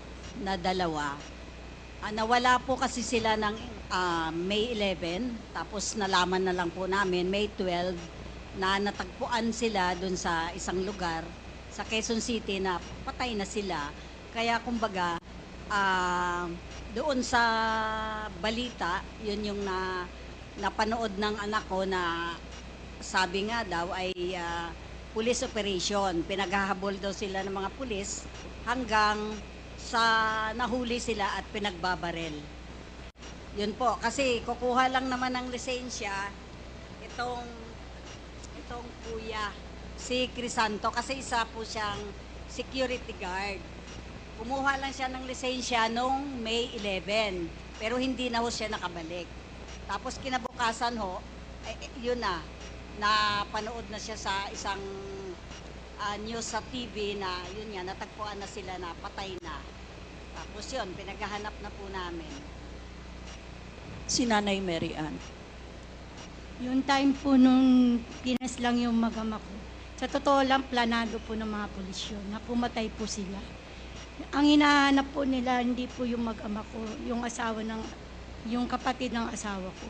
na dalawa, nawala po kasi sila ng May 11, tapos nalaman na lang po namin May 12 na natagpuan sila dun sa isang lugar sa Quezon City na patay na sila. Kaya kumbaga, doon sa balita, yun yung napanood ng anak ko na sabi nga daw ay police operation. Pinaghahabol daw sila ng mga pulis hanggang sa nahuli sila at pinagbabarel. Yun po, kasi kukuha lang naman ng lisensya itong kuya, si Crisanto, kasi isa po siyang security guard. Kumuha lang siya ng lisensya noong May 11, pero hindi na ho siya nakabalik. Tapos kinabukasan ho, yun na, napanood na siya sa isang news sa TV na yun nga, natagpuan na sila na patay na. Tapos yun, pinaghahanap na po namin. Si Nanay Mary Ann. Yung time po nung pinas lang yung mag-ama ko, sa totoo lang, planado po ng mga pulis yun, na pumatay po sila. Ang hinahanap po nila, hindi po yung mag-ama ko, yung kapatid ng asawa ko.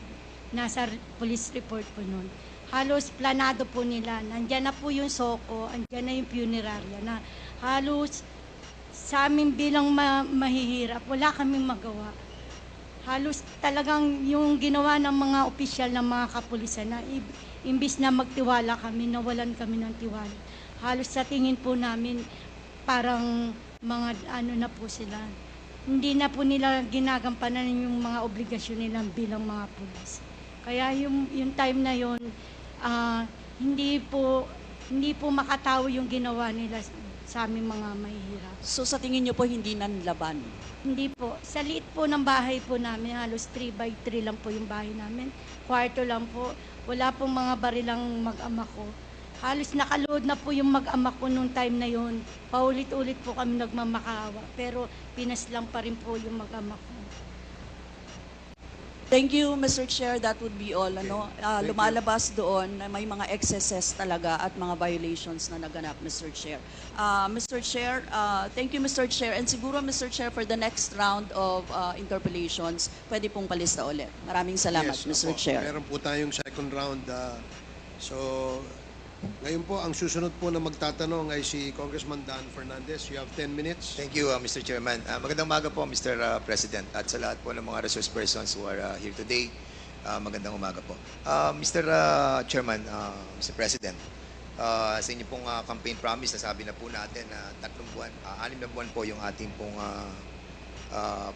Nasa police report po nun. Halos planado po nila, nandyan na po yung soko, andyan na yung funeraria, na halos sa amin bilang mahihirap, wala kaming magawa. Halos talagang yung ginawa ng mga opisyal ng mga kapulisan na imbis na magtiwala kami, nawalan kami ng tiwala. Halos sa tingin po namin, parang mga ano na po sila. Hindi na po nila ginagampanan yung mga obligasyon nila bilang mga pulis. Kaya yung time na yon, hindi po makatawo yung ginawa nila sa aming mga mahihirap. So sa tingin niyo po hindi nanlaban? Hindi po. Sa liit po ng bahay po namin, halos 3x3 lang po yung bahay namin. Kwarto lang po. Wala pong mga barilang mag-ama ko. Halos nakaload na po yung mag-ama ko nung time na yon. Paulit-ulit po kami nagmamakaawa. Pero pinaslang pa rin po yung mag-ama ko. Thank you, Mr. Chair. That would be all. Lumalabas doon na may mga excesses talaga at mga violations na naganap, Mr. Chair. Mr. Chair, thank you, Mr. Chair. And siguro, Mr. Chair, for the next round of interpellations, pwede pong palista ulit. Maraming salamat, Yes, Mr. opo. Chair. Meron po tayong second round. So, ngayon po, ang susunod po na magtatanong ay si Congressman Dan Fernandez. You have 10 minutes. Thank you, Mr. Chairman. Magandang umaga po, Mr. President, at sa lahat po ng mga resource persons who are here today. Magandang umaga po. Mr. Chairman, Mr. President, sa inyo pong campaign promise, nasabi na po natin na 3 buwan, 6 na buwan po yung ating pong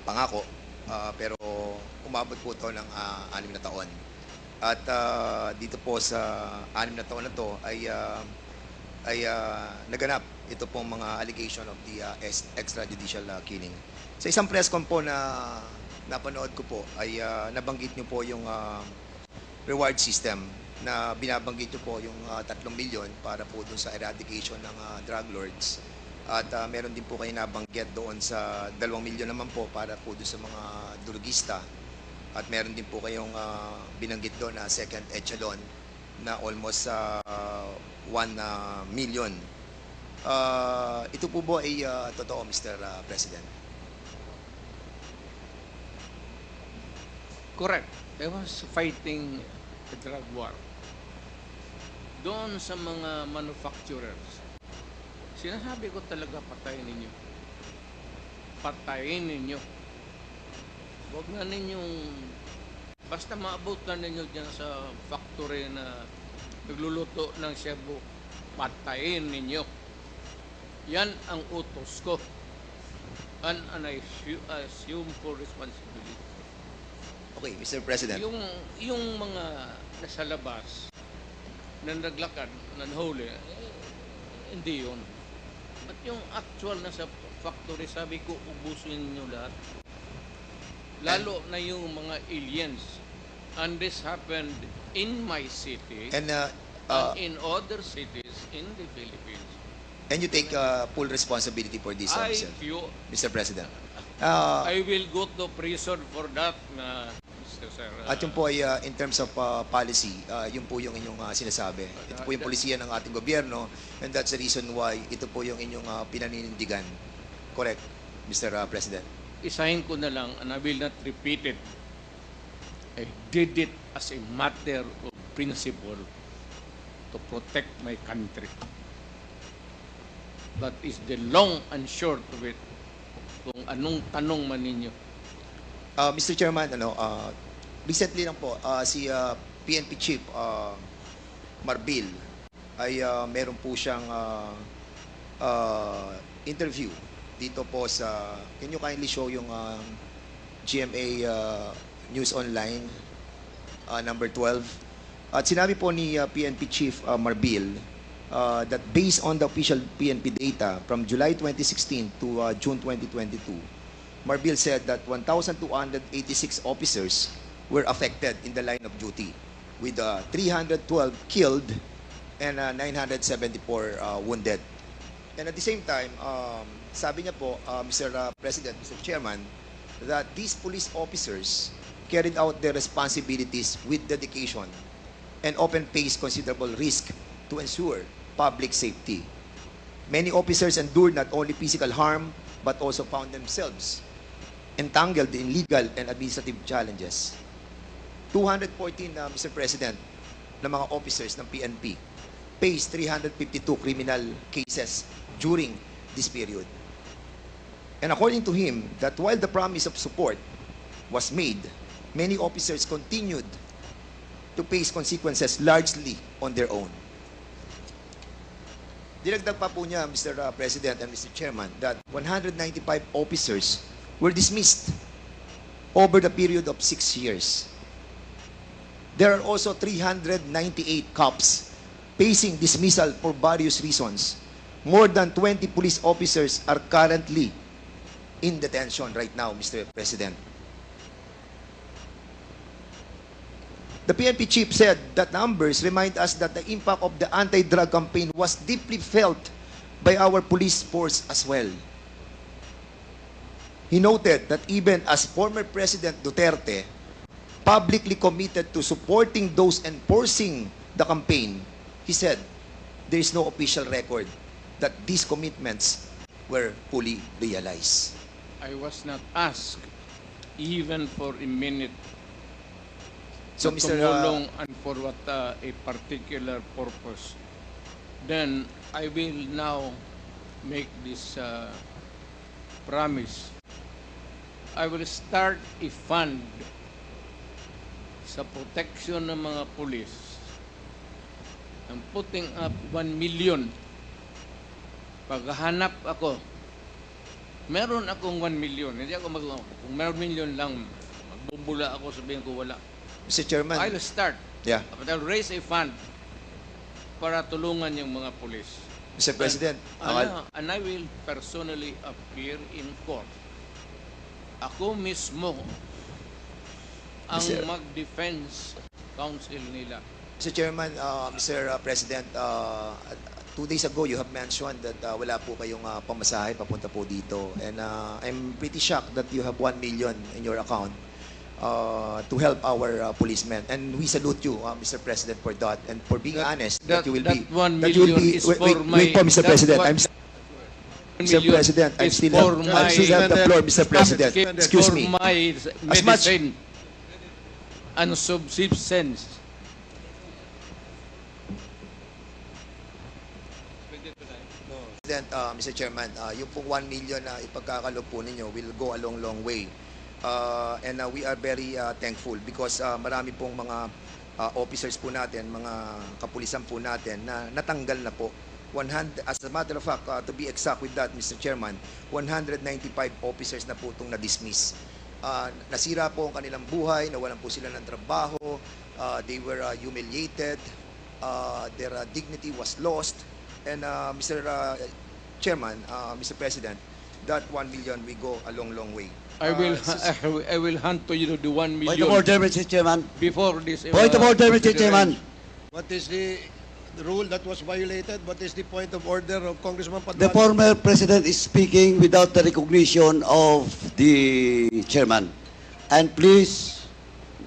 pangako, pero umabot po ito ng 6 na taon. At dito po sa 6 na taon na to ay naganap ito pong mga allegation of the extrajudicial killing. Sa isang press con po na napanood ko po ay nabanggit niyo po yung reward system na binabanggit niyo po yung 3 milyon para po dun sa eradication ng drug lords. At meron din po kayo nabanggit doon sa 2 milyon naman po para po dun sa mga drugista. At meron din po kayong binanggit doon na second echelon na almost 1 million. Ito po ba ay totoo, Mr. President? Correct. I was fighting a drug war. Doon sa mga manufacturers Sinasabi ko talaga, patayin ninyo. Patayin ninyo. Huwag na ninyong, basta maabot na ninyo dyan sa factory na nagluluto ng Cebu, patayin ninyo. Yan ang utos ko. And I assume full responsibility. Okay, Mr. President. Yung mga nasa labas na naglakad, nanhuli, hindi yun. At yung actual nasa factory, sabi ko, ubusin nyo lahat. Lalo na yung mga aliens. And this happened in my city And in other cities in the Philippines. and you take full responsibility for this, Mr. President. I will go to prison for that, Mr. Sir. At yun po ay in terms of policy, yun po yung inyong sinasabi. Ito po yung polisiya ng ating gobyerno, and that's the reason why ito po yung inyong pinaninindigan. Correct, Mr. President. Isahin ko na lang, and I will not repeat it. I did it as a matter of principle to protect my country. That is the long and short of it. Kung anong tanong man ninyo. Mr. Chairman, recently lang po, si PNP Chief Marbil ay meron po siyang interview dito po sa, can you kindly show yung GMA News Online number 12? At sinabi po ni PNP Chief Marbil that based on the official PNP data from July 2016 to June 2022, Marbil said that 1,286 officers were affected in the line of duty, with 312 killed and 974 wounded. And at the same time, sabi niya po, Mr. President, Mr. Chairman, that these police officers carried out their responsibilities with dedication and often faced considerable risk to ensure public safety. Many officers endured not only physical harm, but also found themselves entangled in legal and administrative challenges. 214, Mr. President, na mga officers ng PNP faced 352 criminal cases during this period. And according to him, that while the promise of support was made, many officers continued to face consequences largely on their own. Dinagdag pa po niya, Mr. President and Mr. Chairman, that 195 officers were dismissed over the period of 6 years. There are also 398 cops facing dismissal for various reasons. More than 20 police officers are currently in detention right now, Mr. President. The PNP chief said that numbers remind us that the impact of the anti-drug campaign was deeply felt by our police force as well. He noted that even as former President Duterte publicly committed to supporting those enforcing the campaign, he said there is no official record that these commitments were fully realized. I was not asked even for a minute So, to Mr. tumulong and for what a particular purpose. Then I will now make this promise. I will start a fund sa protection ng mga pulis. I'm putting up 1 million. Paghahanap ako, meron akong 1 million. Hindi ako kung meron million lang, magbubula ako, sabihin ko wala. Mr. Chairman. I'll start. Yeah. But I'll raise a fund para tulungan yung mga pulis. Mr. President. And I will personally appear in court. Ako mismo ang mag-defense counsel nila. Mr. Chairman, Mr. President, 2 days ago you have mentioned that wala po kayong pamasahe papunta po dito. And I'm pretty shocked that you have 1 million in your account to help our policemen. And we salute you, Mr. President, for that. And for being honest, that you will be... That 1 million is for my... Wait po, Mr. President. Mr. President, I still have the floor, Mr. President. Excuse me. For my medicine and subsistence. President, Mr. Chairman, yung pong 1 million na ipagkakalob po ninyo will go a long way. And we are very thankful because marami pong mga officers po natin, mga kapulisan po natin na natanggal na po. As a matter of fact, to be exact with that, Mr. Chairman, 195 officers na po itong na-dismiss. Nasira po ang kanilang buhay, nawalan po sila ng trabaho, they were humiliated, their dignity was lost. And Mr. Chairman, Mr. President, that 1 million will go a long way. I will hand to you the 1 million. Point of order, Mr. Chairman. Before this. Point of order, Mr. Chairman. What is the rule that was violated? What is the point of order of Congressman The Paduano? former president is speaking without the recognition of the chairman. And please,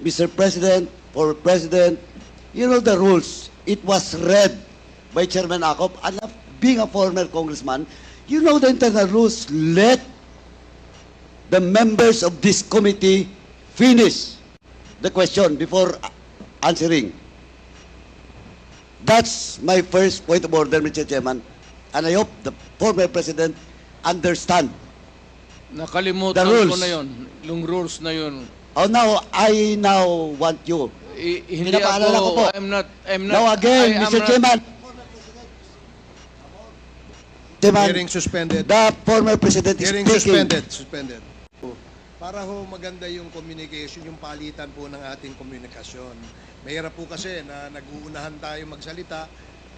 Mr. President, former president, you know the rules. It was read by Chairman Acop. And being a former congressman, you know the internal rules. Let the members of this committee finish the question before answering. That's my first point of order, Mr. Chairman. And I hope the former president understand. Nakalimutan The rules. ko na yun. Yung rules na yun. Oh, now, I now want you. Hindi Pinapaalala ko po. I'm not. Now again, I am Mr. not- Chairman. Chairman, Hearing suspended. the former president is Hearing speaking. suspended. Para ho maganda yung communication, yung palitan po ng ating komunikasyon. Mahirap po kasi na nag-uunahan tayo magsalita,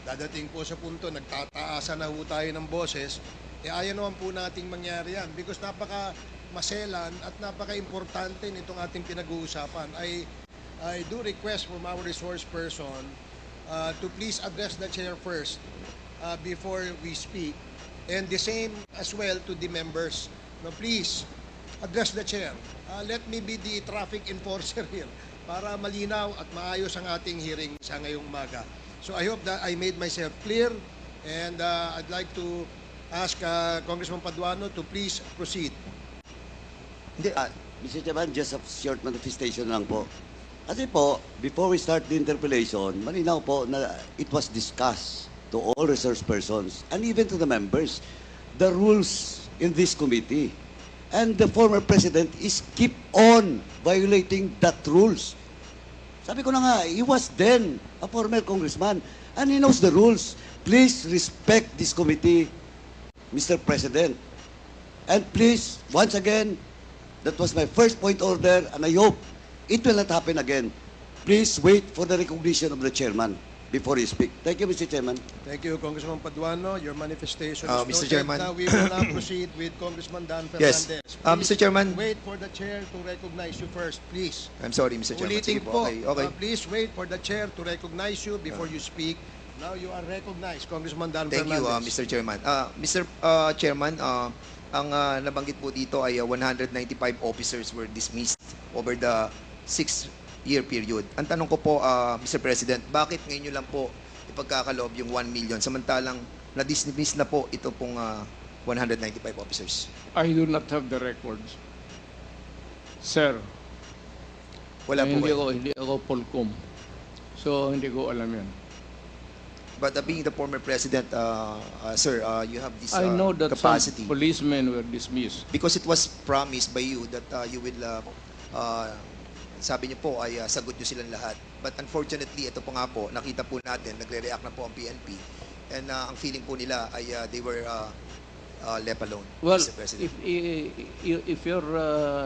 dadating po sa punto, nagtataasan na ho tayo ng boses, ayaw naman po nating mangyari yan because napaka maselan at napaka-importante nitong ating pinag-uusapan. I do request from our resource person to please address the chair first before we speak, and the same as well to the members. No, please address the chair. Let me be the traffic enforcer here para malinaw at maayos ang ating hearing sa ngayong umaga. So I hope that I made myself clear, and I'd like to ask Congressman Paduano to please proceed. Hindi, Mr. Chairman, just a short manifestation lang po. Kasi po, before we start the interpellation, malinaw po na it was discussed to all resource persons and even to the members, the rules in this committee. And the former president is keep on violating that rules. Sabi ko na nga, he was then a former congressman and he knows the rules. Please respect this committee, Mr. President. And please, once again, that was my first point order, and I hope it will not happen again. Please wait for the recognition of the chairman before you speak. Thank you, Mr. Chairman. Thank you, Congressman Paduano. Your manifestation Mr. is noted. Chairman. Now we will now proceed with Congressman Dan Yes. Fernandez. Mr. Chairman. Wait for the chair to recognize you first, please. I'm sorry, Mr. Chairman. Ulitin Sige po, Okay. please wait for the chair to recognize you before you speak. Now you are recognized, Congressman Dan Thank you, Fernandez. Mr. Chairman. Mr. Chairman, ang nabanggit po dito ay 195 officers were dismissed over the 6-year period. Ang tanong ko po, Mr. President, bakit ngayon nyo lang po ipagkakaloob yung 1 million samantalang na-dismiss na po ito pong 195 officers? I do not have the records. Sir, Wala po kayo. hindi ako Polcom. So, hindi ko alam yan. But being the former president, sir, you have this I know that capacity. some policemen were dismissed. Because it was promised by you that you will, sabi niyo po ay sagot niyo silang lahat. But unfortunately, ito po nga po, nakita po natin, nagre-react na po ang PNP. And ang feeling po nila ay they were left alone, Well, Mr. President. if you're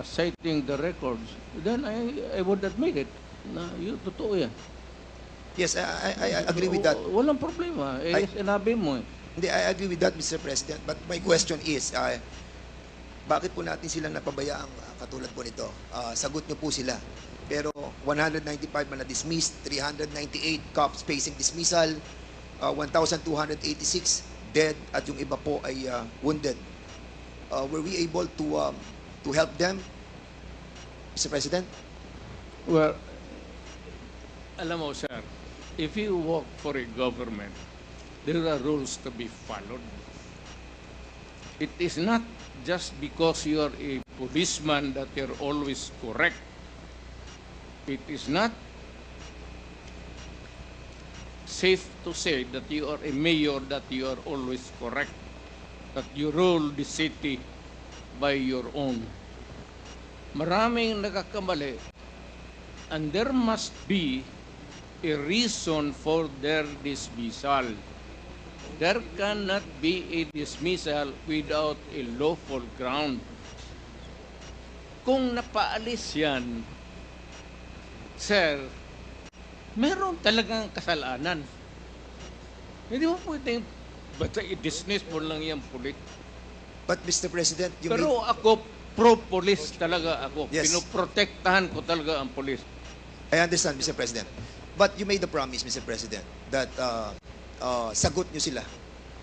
citing the records, then I would admit it. Na yun, totoo yan. Yes, I agree with that. Walang problema. Sinabi mo eh. Hindi, I agree with that, Mr. President. But my question is, bakit po natin sila napabayaang katulad po nito? Sagot niyo po sila. Pero 195 man na-dismissed, 398 cops facing dismissal, 1,286 dead, at yung iba po ay wounded. Were we able to help them, Mr. President? Well, alam mo, sir, if you work for a government, there are rules to be followed. It is not just because you are a policeman that you're always correct. It is not safe to say that you are a mayor that you are always correct. that you rule the city by your own. Maraming nagkakamali, and there must be a reason for their dismissal. There cannot be a dismissal without a lawful ground. Kung napaalis yan, sir, meron talagang kasalanan. Hindi mo pwedeng basta i-dismiss mo lang yung pulit. But Mr. President, you Pero ako, pro-police talaga ako. Yes. Pinoprotektahan ko talaga ang police. I understand, Mr. President. But you made the promise, Mr. President, that sagot nyo sila.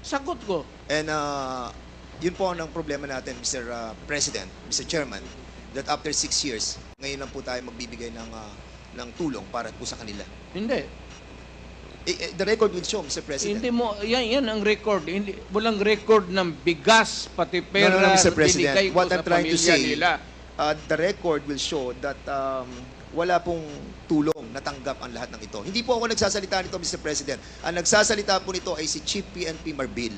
Sagot ko. And yun po ang problema natin, Mr. President, Mr. Chairman, that after 6 years, ngayon lang po tayo magbibigay ng tulong para po sa kanila. Hindi. The record will show, Mr. President. Hindi mo, yan ang record. Hindi, walang record ng bigas, pati pera, No, Mr. President. binigay ko What sa I'm trying to pamilya say, nila. the record will show that wala pong tulong, natanggap ang lahat ng ito. Hindi po ako nagsasalita nito, Mr. President. Ang nagsasalita po nito ay si Chief PNP Marbil.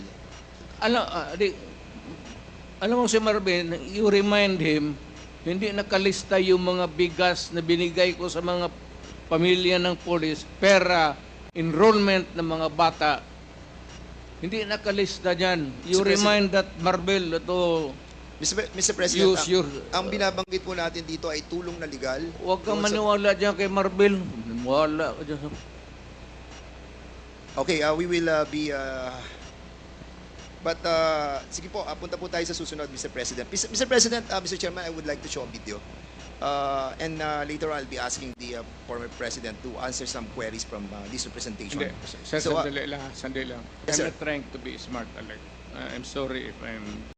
Alam mo si Marvin, you remind him, hindi nakalista yung mga bigas na binigay ko sa mga pamilya ng polis, pera, enrollment ng mga bata. Hindi nakalista dyan. You Mr. remind that Marvel to Mr. President, use your... ang binabanggit po natin dito ay tulong na legal. Huwag kang Doon sa- maniwala dyan kay Marvel. Maniwala ka dyan. Okay, we will but sige po, punta po tayo sa susunod, Mr. President. Mr. President, Mr. Chairman, I would like to show a video. And later I'll be asking the former President to answer some queries from this representation. Hindi. Sandali lang. Yes, I'm sir. not trying to be smart, Alec. I'm sorry if I'm